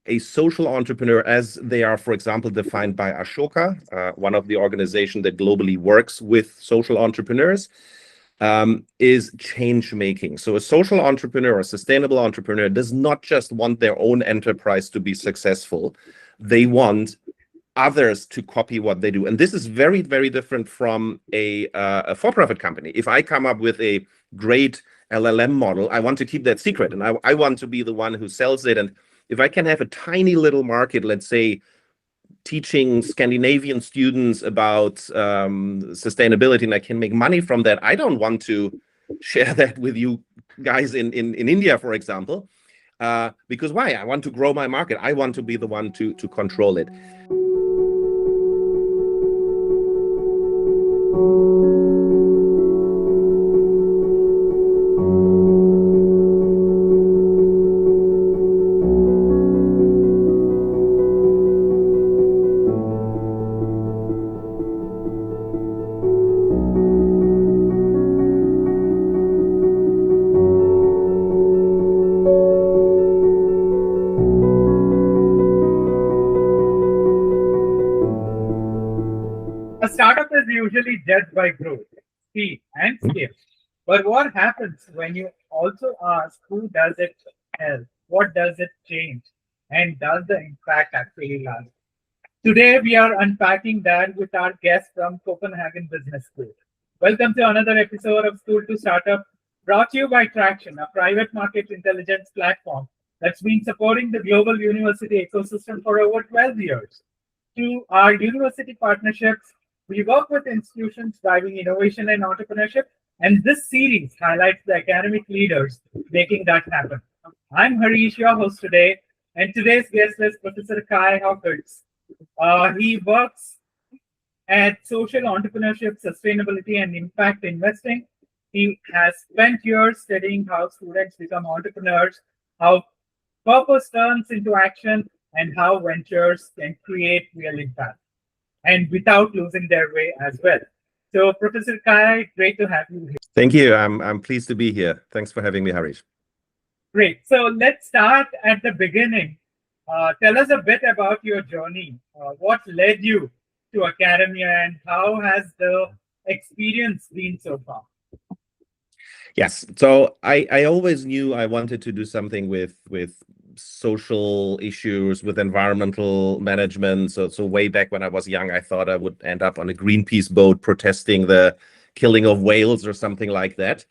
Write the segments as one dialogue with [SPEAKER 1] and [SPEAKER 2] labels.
[SPEAKER 1] a social entrepreneur, as they are, for example, defined by Ashoka, one of the organizations that globally works with social entrepreneurs, is change making. So a social entrepreneur, a sustainable entrepreneur, does not just want their own enterprise to be successful. They want others to copy what they do. And this is very, very different from a for-profit company. If I come up with a great LLM model, I want to keep that secret, and I want to be the one who sells it. And if I can have a tiny little market, let's say, teaching Scandinavian students about sustainability, and I can make money from that, I don't want to share that with you guys in India, for example, because why? I want to grow my market. I want to be the one to control it.
[SPEAKER 2] A startup is usually judged by growth, speed, and scale. But what happens when you also ask who does it help, what does it change, and does the impact actually last? Today, we are unpacking that with our guest from Copenhagen Business School. Welcome to another episode of School to Startup, brought to you by Tracxn, a private market intelligence platform that's been supporting the global university ecosystem for over 12 years. To our university partnerships, we work with institutions driving innovation and entrepreneurship, and this series highlights the academic leaders making that happen. I'm Harish, your host today, and today's guest is Professor Kai Hockerts. He works at social entrepreneurship, sustainability, and impact investing. He has spent years studying how students become entrepreneurs, how purpose turns into action, and how ventures can create real impact, and without losing their way as well. So, Professor Kai, great to have you here.
[SPEAKER 1] Thank you. I'm pleased to be here. Thanks for having me, Harish.
[SPEAKER 2] Great. So let's start at the beginning. Tell us a bit about your journey. What led you to academia, and how has the experience been so far?
[SPEAKER 1] Yes. So I always knew I wanted to do something with social issues, with environmental management. So way back when I was young, I thought I would end up on a Greenpeace boat protesting the killing of whales or something like that.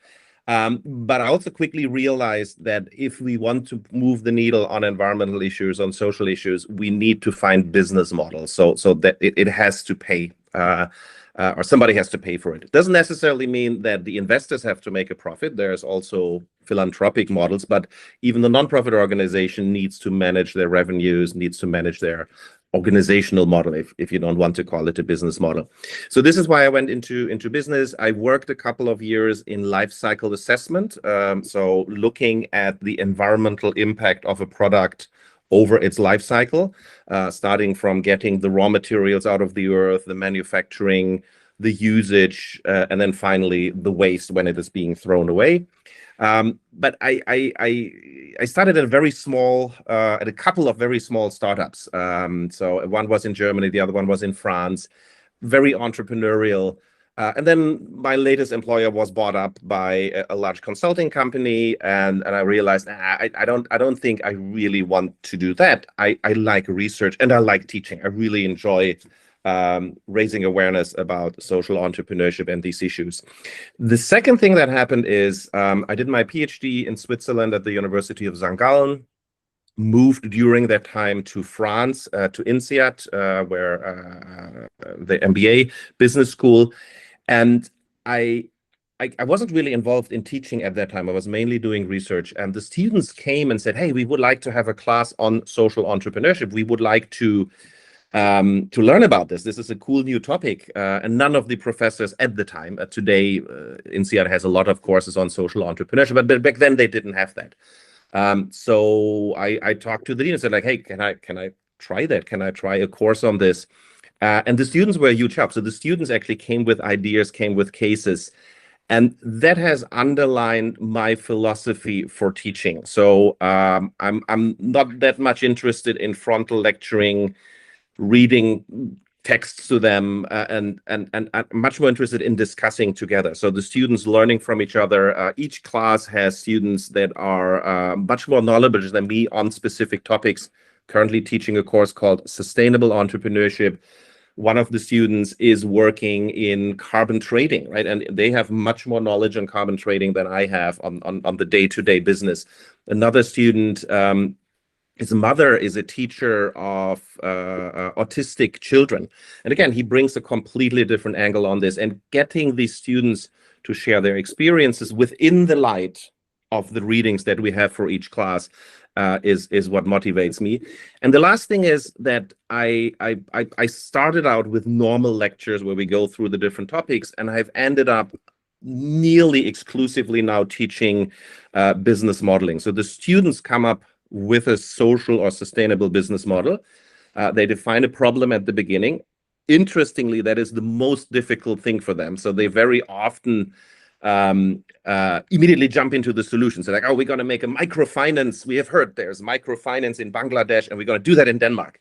[SPEAKER 1] But I also quickly realized that if we want to move the needle on environmental issues, on social issues, we need to find business models so that it has to pay, or somebody has to pay for it. It doesn't necessarily mean that the investors have to make a profit. There's also philanthropic models, but even the nonprofit organization needs to manage their revenues, needs to manage their organizational model, if you don't want to call it a business model. So this is why I went into business. I worked a couple of years in life cycle assessment, so looking at the environmental impact of a product over its life cycle, starting from getting the raw materials out of the earth, the manufacturing, the usage, and then finally the waste when it is being thrown away. But I started at a very small, at a couple of very small startups. So one was in Germany, the other one was in France, very entrepreneurial. And then my latest employer was bought up by a large consulting company, and I realized I don't think I really want to do that. I like research and I like teaching. I really enjoy raising awareness about social entrepreneurship and these issues. The second thing that happened is I did my PhD in Switzerland at the University of St. Gallen, moved during that time to France, to INSEAD, where the MBA business school. And I wasn't really involved in teaching at that time. I was mainly doing research. And the students came and said, hey, we would like to have a class on social entrepreneurship. We would like to learn about this. This is a cool new topic. And none of the professors at the time, today, INSEAD has a lot of courses on social entrepreneurship, but back then they didn't have that. So I talked to the dean and said, like, hey, can I try that? Can I try a course on this? And the students were a huge help. So the students actually came with ideas, came with cases. And that has underlined my philosophy for teaching. So I'm not that much interested in frontal lecturing, reading texts to them, and I'm much more interested in discussing together. So the students learning from each other. Each class has students that are much more knowledgeable than me on specific topics. Currently teaching a course called Sustainable Entrepreneurship. One of the students is working in carbon trading, right? And they have much more knowledge on carbon trading than I have on the day-to-day business. Another student, his mother is a teacher of autistic children. And again, he brings a completely different angle on this, and getting these students to share their experiences within the light of the readings that we have for each class is what motivates me. And the last thing is that I started out with normal lectures where we go through the different topics, and I've ended up nearly exclusively now teaching business modeling. So the students come up with a social or sustainable business model. They define a problem at the beginning. Interestingly, that is the most difficult thing for them. So they very often immediately jump into the solutions. They're like, oh, we're going to make a microfinance. We have heard there's microfinance in Bangladesh, and we're going to do that in Denmark.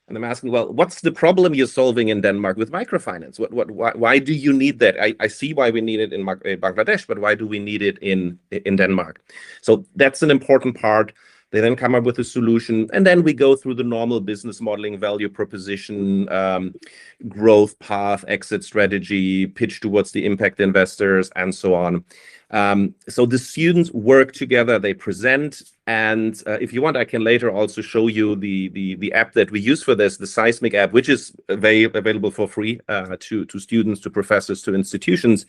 [SPEAKER 1] And I'm asking, well, what's the problem you're solving in Denmark with microfinance? Why do you need that? I see why we need it in Bangladesh, but why do we need it in Denmark? So that's an important part. They then come up with a solution, and then we go through the normal business modeling, value proposition, growth path, exit strategy, pitch towards the impact investors, and so on. So the students work together, they present, and if you want, I can later also show you the app that we use for this, the Seismic app, which is available for free to students, to professors, to institutions,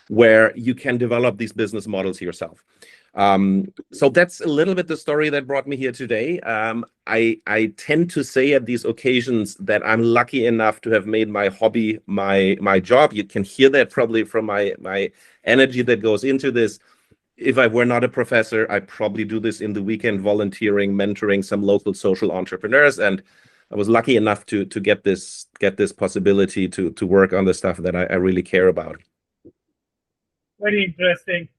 [SPEAKER 1] where you can develop these business models yourself. So that's a little bit the story that brought me here today. I tend to say at these occasions that I'm lucky enough to have made my hobby my job. You can hear that probably from my energy that goes into this. If I were not a professor, I'd probably do this in the weekend, volunteering, mentoring some local social entrepreneurs. And I was lucky enough to get this possibility to work on the stuff that I really care about.
[SPEAKER 2] Very interesting.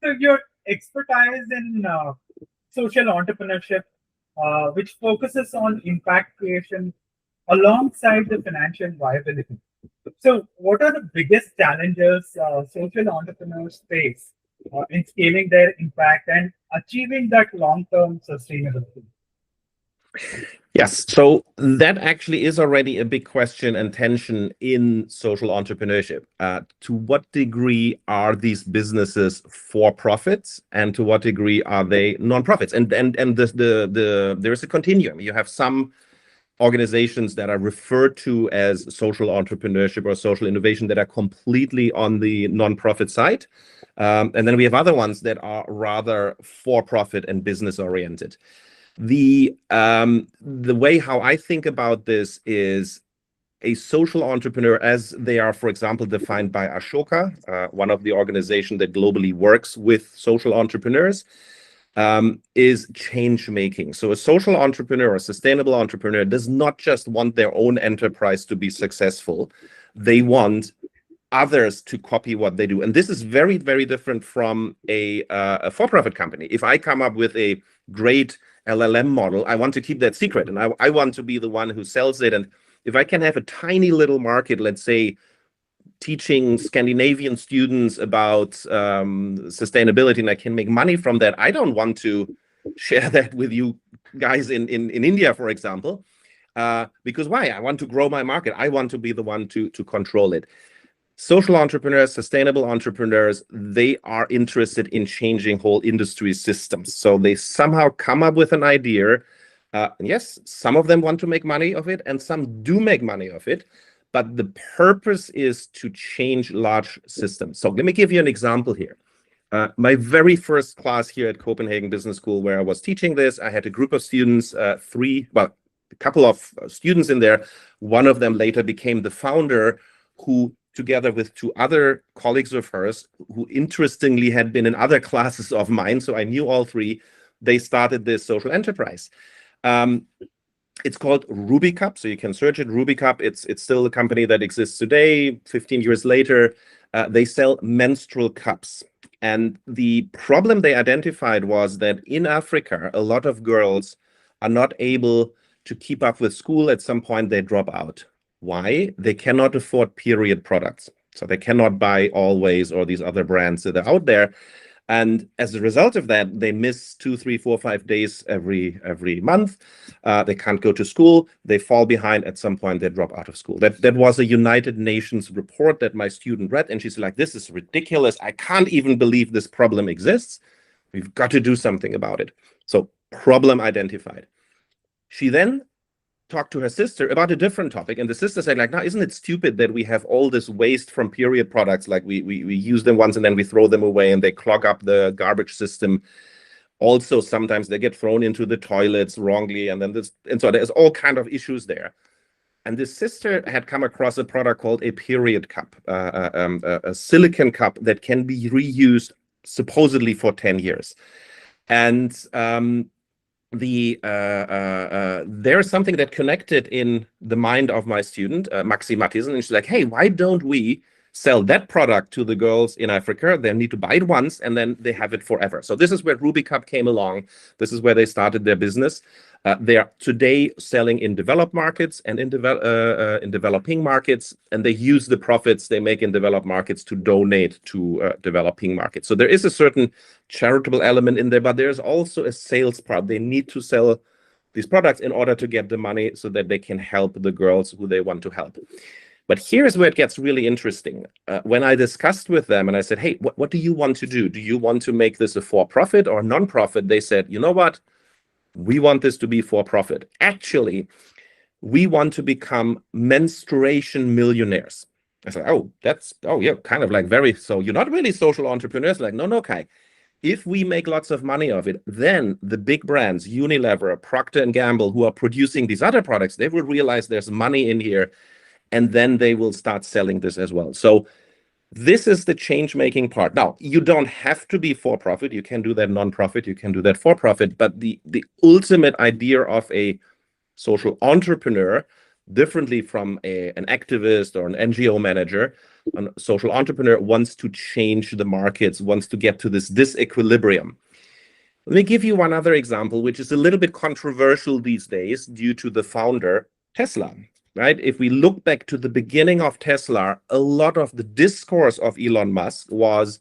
[SPEAKER 2] So your expertise in social entrepreneurship, which focuses on impact creation alongside the financial viability. So what are the biggest challenges social entrepreneurs face in scaling their impact and achieving that long-term sustainability?
[SPEAKER 1] Yes, so that actually is already a big question and tension in social entrepreneurship. To what degree are these businesses for profits, and to what degree are they non-profits? And there is a continuum. You have some organizations that are referred to as social entrepreneurship or social innovation that are completely on the non-profit side. And then we have other ones that are rather for-profit and business-oriented. The way how I think about this is a social entrepreneur, as they are, for example, defined by Ashoka, one of the organizations that globally works with social entrepreneurs, is change making. So a social entrepreneur, a sustainable entrepreneur, does not just want their own enterprise to be successful. They want others to copy what they do. And this is very, very different from a for-profit company. If I come up with a great LLM model, I want to keep that secret, and I want to be the one who sells it. And if I can have a tiny little market, let's say, teaching Scandinavian students about sustainability, and I can make money from that, I don't want to share that with you guys in India, for example, because why? I want to grow my market. I want to be the one to control it. Social entrepreneurs, sustainable entrepreneurs, they are interested in changing whole industry systems. So they somehow come up with an idea. Yes, some of them want to make money of it, and some do make money of it. But the purpose is to change large systems. So let me give you an example here. My very first class here at Copenhagen Business School, where I was teaching this, I had a group of students, a couple of students in there. One of them later became the founder, who, together with two other colleagues of hers, who interestingly had been in other classes of mine, so I knew all three, they started this social enterprise. It's called RubyCup, so you can search it, RubyCup. It's still a company that exists today, 15 years later. They sell menstrual cups. And the problem they identified was that in Africa, a lot of girls are not able to keep up with school. At some point, they drop out. Why? They cannot afford period products. So they cannot buy Always or these other brands that are out there. And as a result of that, they miss 2, 3, 4, 5 days every month. They can't go to school. They fall behind. At some point, they drop out of school. That was a United Nations report that my student read, and she's like, "This is ridiculous. I can't even believe this problem exists. We've got to do something about it." So problem identified. She then talked to her sister about a different topic, and the sister said, like, "Now, isn't it stupid that we have all this waste from period products? Like we use them once and then we throw them away and they clog up the garbage system. Also, sometimes they get thrown into the toilets wrongly, and so there's all kind of issues there." And the sister had come across a product called a period cup, a silicon cup that can be reused supposedly for 10 years. And there's something that connected in the mind of my student, Maxi Mattisen, and she's like, "Hey, why don't we sell that product to the girls in Africa? They need to buy it once and then they have it forever." So this is where Ruby Cup came along. This is where they started their business. They are today selling in developed markets and in developing markets, and they use the profits they make in developed markets to donate to developing markets. So there is a certain charitable element in there, but there's also a sales part. They need to sell these products in order to get the money so that they can help the girls who they want to help. But here's where it gets really interesting. When I discussed with them and I said, "Hey, what do you want to do? Do you want to make this a for-profit or non-profit?" They said, "You know what? We want this to be for-profit. Actually, we want to become menstruation millionaires." I said, "Oh, yeah, kind of like so you're not really social entrepreneurs." Like, no, Kai. If we make lots of money of it, then the big brands, Unilever, Procter & Gamble, who are producing these other products, they will realize there's money in here, and then they will start selling this as well. So this is the change-making part. Now, you don't have to be for-profit. You can do that non-profit. You can do that for-profit. But the ultimate idea of a social entrepreneur, differently from an activist or an NGO manager, a social entrepreneur wants to change the markets, wants to get to this disequilibrium. Let me give you one other example, which is a little bit controversial these days due to the founder, Tesla. Right? If we look back to the beginning of Tesla, a lot of the discourse of Elon Musk was,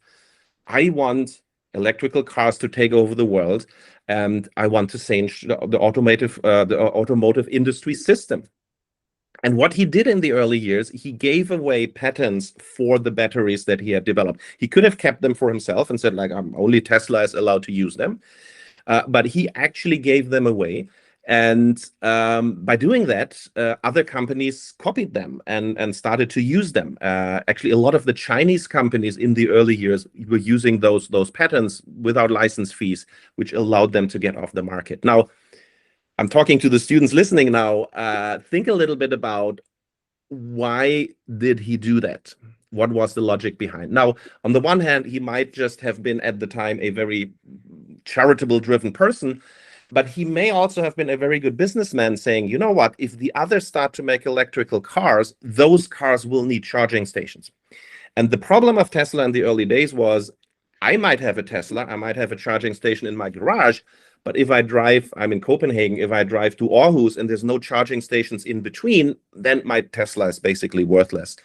[SPEAKER 1] "I want electrical cars to take over the world, and I want to change the automotive industry system." And what he did in the early years, he gave away patents for the batteries that he had developed. He could have kept them for himself and said, like, only Tesla is allowed to use them. But he actually gave them away. And by doing that, other companies copied them and started to use them. Actually, a lot of the Chinese companies in the early years were using those patents without license fees, which allowed them to get off the market. Now, I'm talking to the students listening now. Think a little bit about why did he do that? What was the logic behind? Now, on the one hand, he might just have been at the time a very charitable-driven person, but he may also have been a very good businessman saying, "You know what, if the others start to make electrical cars, those cars will need charging stations." And the problem of Tesla in the early days was, I might have a Tesla, I might have a charging station in my garage, but if I drive, I'm in Copenhagen, if I drive to Aarhus and there's no charging stations in between, then my Tesla is basically worthless.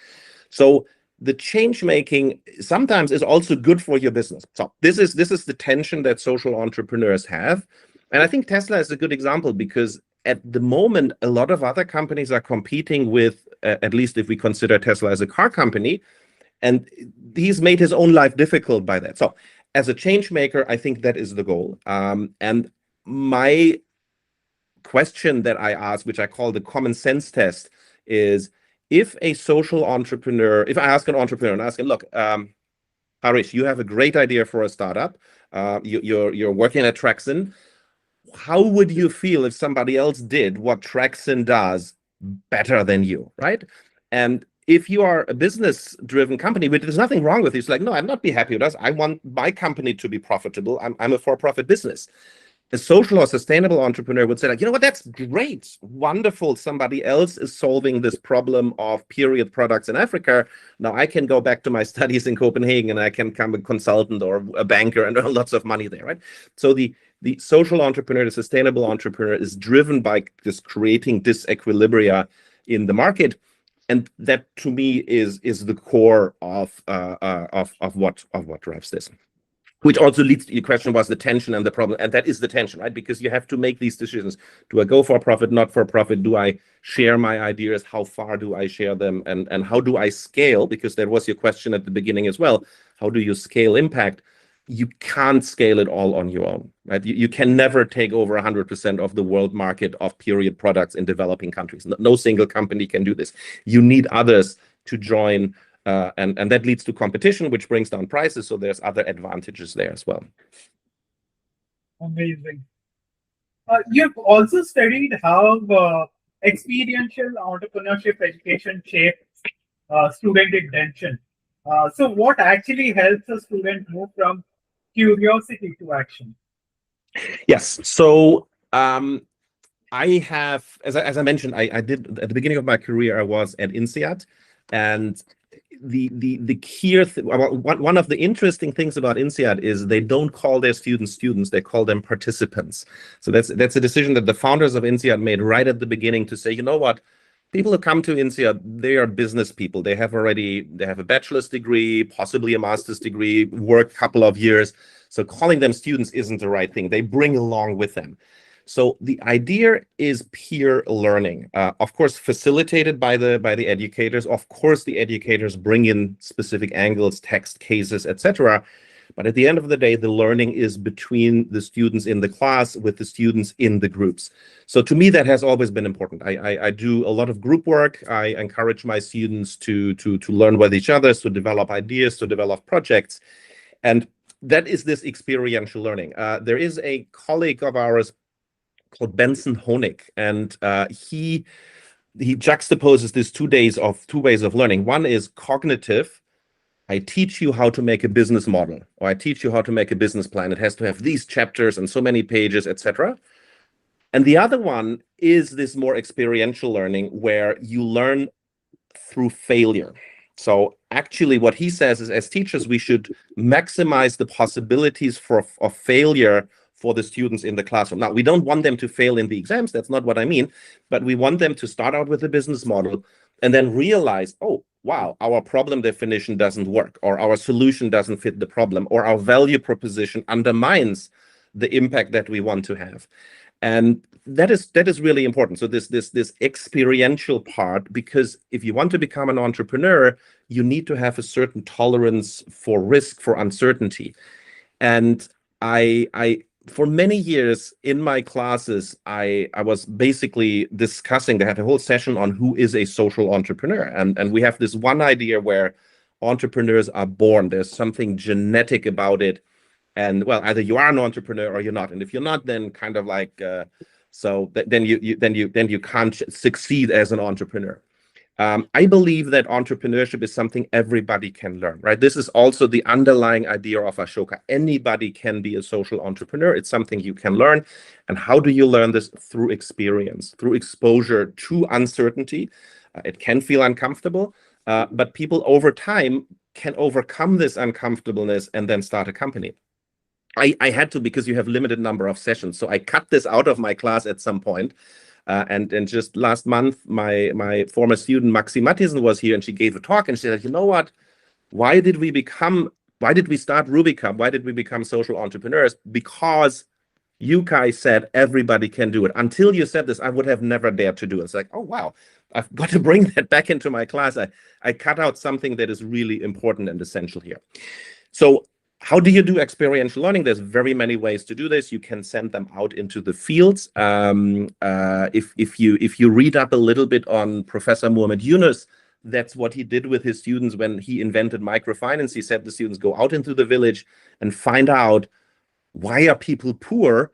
[SPEAKER 1] So the change making sometimes is also good for your business. So this is the tension that social entrepreneurs have. And I think Tesla is a good example because at the moment, a lot of other companies are competing with, at least if we consider Tesla as a car company, and he's made his own life difficult by that. So as a change maker, I think that is the goal. And my question that I ask, which I call the common sense test, is if a social entrepreneur, if I ask an entrepreneur and ask him, "Look, Harish, you have a great idea for a startup. You're working at Tracxn. How would you feel if somebody else did what Tracxn does better than you?" Right? And if you are a business-driven company, which there's nothing wrong with, it's like, "No, I'd not be happy with us. I want my company to be profitable. I'm a for-profit business." a social or sustainable entrepreneur would say, like, you know what, that's great, wonderful. Somebody else is solving this problem of period products in Africa. Now I can go back to my studies in Copenhagen and I can become a consultant or a banker and earn lots of money there, right? So the social entrepreneur, the sustainable entrepreneur, is driven by just creating disequilibria in the market. And that, to me, is the core of what drives this. Which also leads to your question, was the tension and the problem. And that is the tension, right? Because you have to make these decisions. Do I go for profit, not for profit? Do I share my ideas? How far do I share them? And how do I scale? Because that was your question at the beginning as well. How do you scale impact? You can't scale it all on your own, right? You can never take over 100% of the world market of period products in developing countries. No single company can do this. You need others to join. And that leads to competition, which brings down prices. So there's other advantages there as well.
[SPEAKER 2] Amazing. You've also studied how experiential entrepreneurship education shapes student intention. So what actually helps a student move from curiosity to action?
[SPEAKER 1] Yes. So I have, as I mentioned, I did at the beginning of my career, I was at INSEAD, and the key one of the interesting things about INSEAD is they don't call their students, they call them participants. So that's a decision that the founders of INSEAD made right at the beginning to say, you know what, people who come to INSEAD, they are business people. They have a bachelor's degree, possibly a master's degree, work a couple of years. So calling them students isn't the right thing. They bring along with them. So the idea is peer learning, of course, facilitated by the educators. Of course, the educators bring in specific angles, text cases, etc. But at the end of the day, the learning is between the students in the class with the students in the groups. So to me, that has always been important. I do a lot of group work. I encourage my students to learn with each other, to develop ideas, to develop projects. And that is this experiential learning. There is a colleague of ours called Benson Honig, and he juxtaposes these two ways of learning. One is cognitive. I teach you how to make a business model, or I teach you how to make a business plan. It has to have these chapters and so many pages, etc. And the other one is this more experiential learning, where you learn through failure. So actually what he says is, as teachers, we should maximize the possibilities of failure for the students in the classroom. Now, we don't want them to fail in the exams. That's not what I mean. But we want them to start out with a business model and then realize, oh, wow, our problem definition doesn't work, or our solution doesn't fit the problem, or our value proposition undermines the impact that we want to have. And that is really important. So this experiential part, because if you want to become an entrepreneur, you need to have a certain tolerance for risk, for uncertainty. And I for many years in my classes, I was basically discussing, they had a whole session on who is a social entrepreneur. And we have this one idea where entrepreneurs are born. There's something genetic about it. And well, either you are an entrepreneur or you're not. And if you're not, then kind of like, then you can't succeed as an entrepreneur. I believe that entrepreneurship is something everybody can learn, right? This is also the underlying idea of Ashoka. Anybody can be a social entrepreneur. It's something you can learn. And how do you learn this? Through experience, through exposure to uncertainty. It can feel uncomfortable, but people over time can overcome this uncomfortableness and then start a company. I had to, because you have limited number of sessions. So I cut this out of my class at some point. And just last month, my former student, Maxi Mattisen, was here, and she gave a talk, and she said, you know what? Why did we start Rubicam? Why did we become social entrepreneurs? Because you guys said everybody can do it. Until you said this, I would have never dared to do it. It's like, oh, wow, I've got to bring that back into my class. I cut out something that is really important and essential here. So how do you do experiential learning? There's very many ways to do this. You can send them out into the fields. If you read up a little bit on Professor Muhammad Yunus, that's what he did with his students when he invented microfinance. He said the students go out into the village and find out, why are people poor?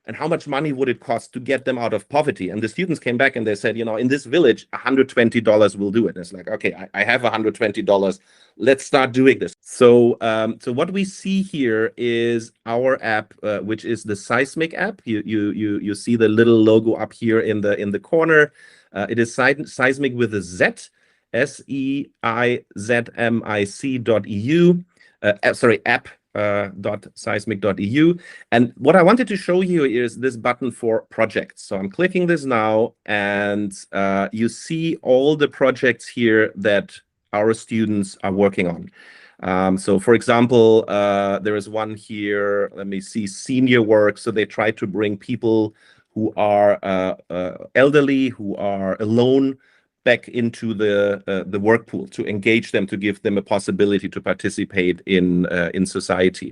[SPEAKER 1] and how much money would it cost to get them out of poverty? And the students came back and they said, in this village, $120 will do it. And it's like, okay, I have $120. Let's start doing this. So what we see here is our app, which is the Seismic app. You see the little logo up here in the corner. It is Seismic with a Z, seizmic.eu. App. .seismic.eu. And what I wanted to show you is this button for projects. So I'm clicking this now, and you see all the projects here that our students are working on. So for example, there is one here, let me see, senior work. So they try to bring people who are elderly, who are alone, back into the work pool, to engage them, to give them a possibility to participate in society.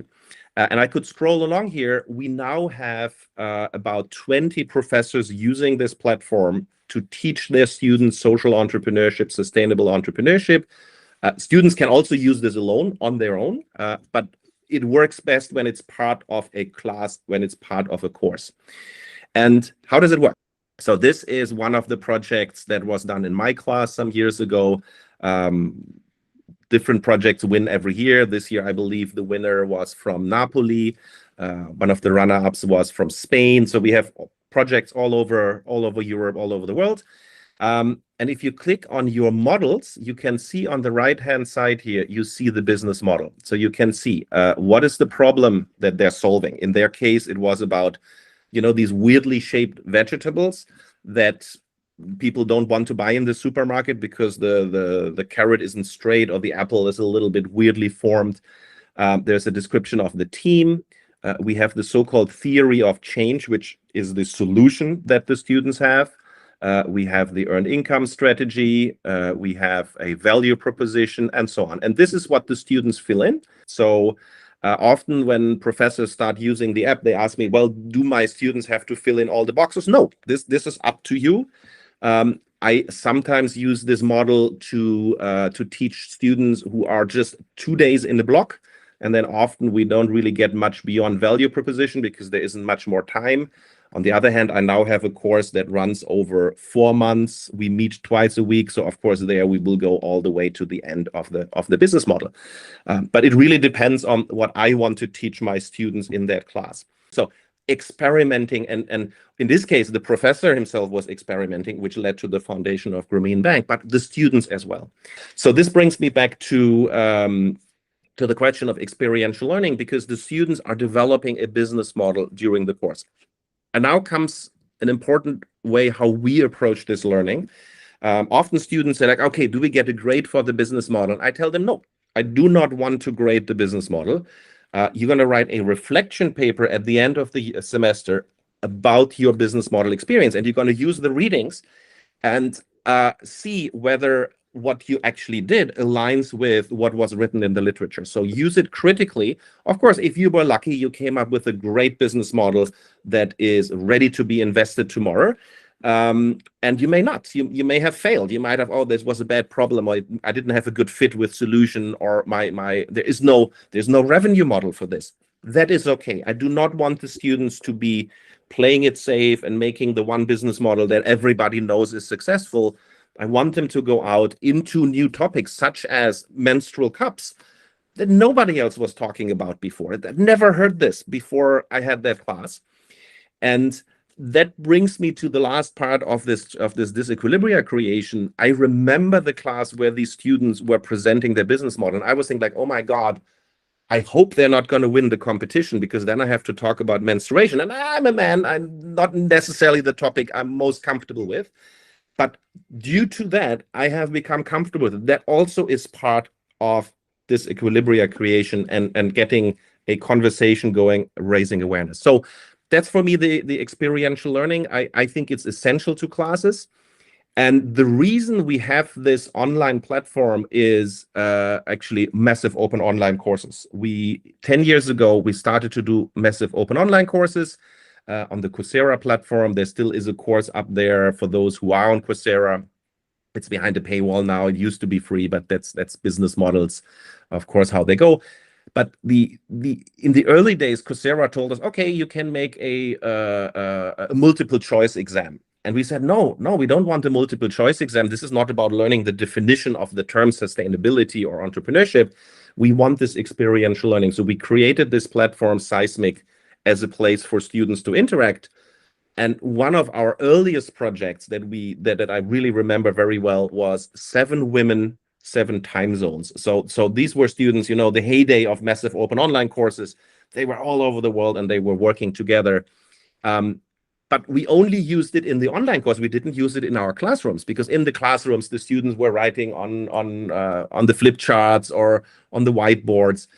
[SPEAKER 1] And I could scroll along here. We now have about 20 professors using this platform to teach their students social entrepreneurship, sustainable entrepreneurship. Students can also use this alone on their own, but it works best when it's part of a class, when it's part of a course. And how does it work? So this is one of the projects that was done in my class some years ago. Different projects win every year. This year, I believe the winner was from Napoli. One of the runner-ups was from Spain. So we have projects all over Europe, all over the world. And if you click on your models, you can see on the right-hand side here, you see the business model. So you can see what is the problem that they're solving. In their case, it was about these weirdly shaped vegetables that people don't want to buy in the supermarket because the carrot isn't straight or the apple is a little bit weirdly formed. There's a description of the team. We have the so-called theory of change, which is the solution that the students have. We have the earned income strategy. We have a value proposition, and so on. And this is what the students fill in. So often when professors start using the app, they ask me, well, do my students have to fill in all the boxes? No, this is up to you. I sometimes use this model to teach students who are just 2 days in the block. And then often we don't really get much beyond value proposition because there isn't much more time. On the other hand, I now have a course that runs over 4 months. We meet twice a week. So of course there we will go all the way to the end of the business model. But it really depends on what I want to teach my students in that class. So experimenting, and in this case, the professor himself was experimenting, which led to the foundation of Grameen Bank, but the students as well. So this brings me back to the question of experiential learning, because the students are developing a business model during the course. And now comes an important way how we approach this learning. Often students say like, okay, do we get a grade for the business model? I tell them, no, I do not want to grade the business model. You're going to write a reflection paper at the end of the semester about your business model experience. And you're going to use the readings and see whether what you actually did aligns with what was written in the literature. So use it critically. Of course, if you were lucky, you came up with a great business model that is ready to be invested tomorrow. And you may not. You may have failed. You might have, oh, this was a bad problem, or I didn't have a good fit with solution, or there's no revenue model for this. That is okay. I do not want the students to be playing it safe and making the one business model that everybody knows is successful. I want them to go out into new topics, such as menstrual cups, that nobody else was talking about before. I've never heard this before I had that class. And that brings me to the last part of this disequilibria creation. I remember the class where these students were presenting their business model. And I was thinking like, oh my God, I hope they're not going to win the competition, because then I have to talk about menstruation. And I'm a man, I'm not necessarily the topic I'm most comfortable with. But due to that, I have become comfortable with it. That also is part of this equilibria creation and getting a conversation going, raising awareness. So that's for me the experiential learning. I think it's essential to classes. And the reason we have this online platform is actually massive open online courses. 10 years ago, we started to do massive open online courses. On the Coursera platform, there still is a course up there for those who are on Coursera. It's behind a paywall now. It used to be free, but that's business models, of course, how they go. But in the early days, Coursera told us, okay, you can make a multiple choice exam. And we said, no, we don't want a multiple choice exam. This is not about learning the definition of the term sustainability or entrepreneurship. We want this experiential learning. So we created this platform, Seismic, as a place for students to interact. And one of our earliest projects that I really remember very well was 7 women, 7 time zones. So these were students, the heyday of massive open online courses. They were all over the world and they were working together. But we only used it in the online course. We didn't use it in our classrooms, because in the classrooms, the students were writing on the flip charts or on the whiteboards.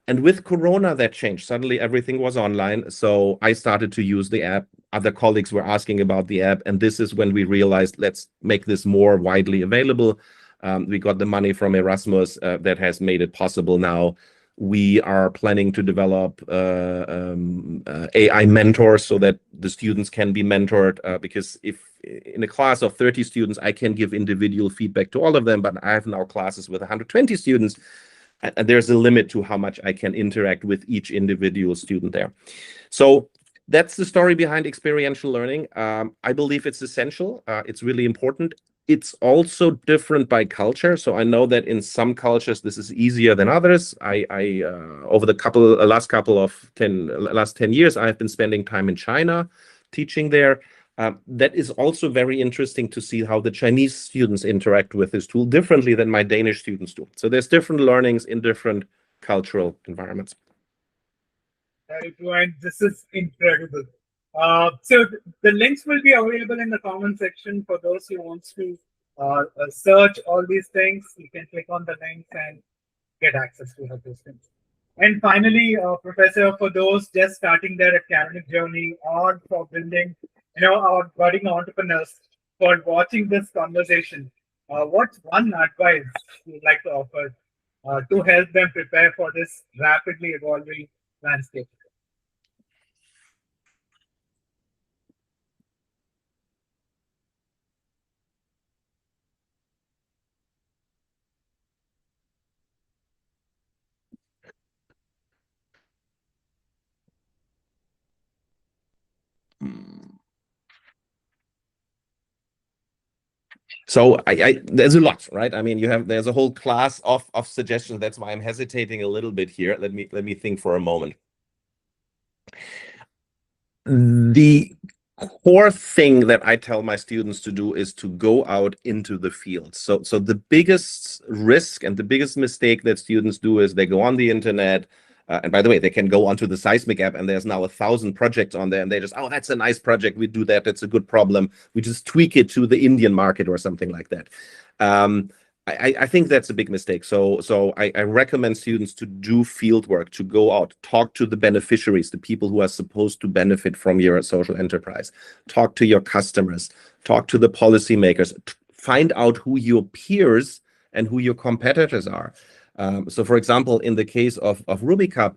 [SPEAKER 1] And with Corona, that changed. Suddenly, everything was online. So I started to use the app. Other colleagues were asking about the app. And this is when we realized, let's make this more widely available. We got the money from Erasmus that has made it possible now. We are planning to develop AI mentors so that the students can be mentored, because if in a class of 30 students, I can give individual feedback to all of them, but I have now classes with 120 students. And there's a limit to how much I can interact with each individual student there. So that's the story behind experiential learning. I believe it's essential. It's really important. It's also different by culture. So I know that in some cultures, this is easier than others. Over the last 10 years, I've been spending time in China teaching there. That is also very interesting to see how the Chinese students interact with this tool differently than my Danish students do. So there's different learnings in different cultural environments.
[SPEAKER 2] Very true, and this is incredible. So the links will be available in the comment section for those who wants to search all these things. You can click on the links and get access to those things. And finally, Professor, for those just starting their academic journey or for building, our budding entrepreneurs, for watching this conversation, what's one advice you'd like to offer to help them prepare for this rapidly evolving landscape?
[SPEAKER 1] So there's a lot, right? I mean, there's a whole class of suggestions. That's why I'm hesitating a little bit here. Let me think for a moment. The core thing that I tell my students to do is to go out into the field. So the biggest risk and the biggest mistake that students do is they go on the internet. And by the way, they can go onto the Seismic app and there's now 1,000 projects on there and they just, oh, that's a nice project. We do that. That's a good problem. We just tweak it to the Indian market or something like that. I think that's a big mistake. So I recommend students to do field work, to go out, talk to the beneficiaries, the people who are supposed to benefit from your social enterprise, talk to your customers, talk to the policymakers, find out who your peers and who your competitors are. So for example, in the case of RubyCup,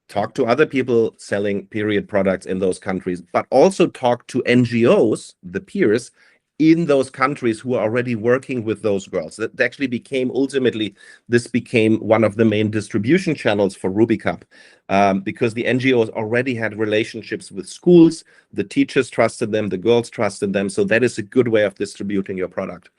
[SPEAKER 1] talk to other people selling period products in those countries, but also talk to NGOs, the peers, in those countries who are already working with those girls. That actually this became one of the main distribution channels for RubyCup, because the NGOs already had relationships with schools, the teachers trusted them, the girls trusted them, so that is a good way of distributing your product.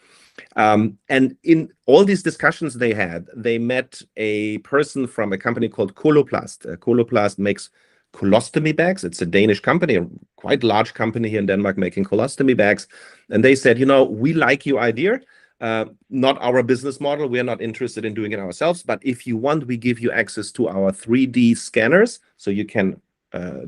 [SPEAKER 1] And in all these discussions they met a person from a company called Coloplast. Coloplast makes colostomy bags. It's a Danish company, a quite large company here in Denmark making colostomy bags. And they said, we like your idea, not our business model. We are not interested in doing it ourselves. But if you want, we give you access to our 3D scanners so you can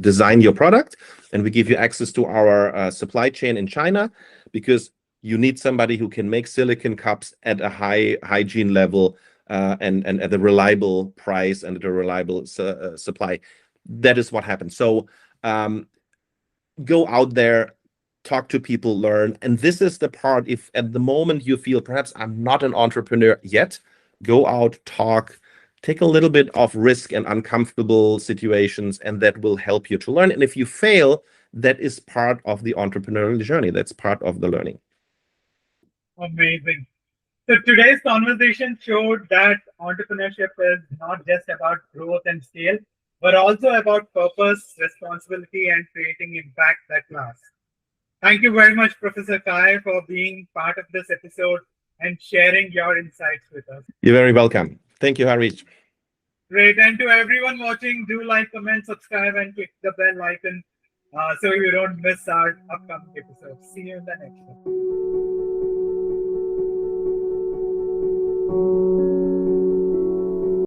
[SPEAKER 1] design your product. And we give you access to our supply chain in China, because you need somebody who can make silicone cups at a high hygiene level and at a reliable price and at a reliable supply. That is what happened. So go out there, talk to people, learn. And this is the part, if at the moment you feel perhaps I'm not an entrepreneur yet, go out, talk, take a little bit of risk and uncomfortable situations, and that will help you to learn. And if you fail, that is part of the entrepreneurial journey. That's part of the learning.
[SPEAKER 2] Amazing. So today's conversation showed that entrepreneurship is not just about growth and scale, but also about purpose, responsibility, and creating impact that lasts. Thank you very much, Professor Kai, for being part of this episode and sharing your insights with us.
[SPEAKER 1] You're very welcome. Thank you, Harish.
[SPEAKER 2] Great. And to everyone watching, do like, comment, subscribe, and click the bell icon so you don't miss our upcoming episodes. See you in the next one.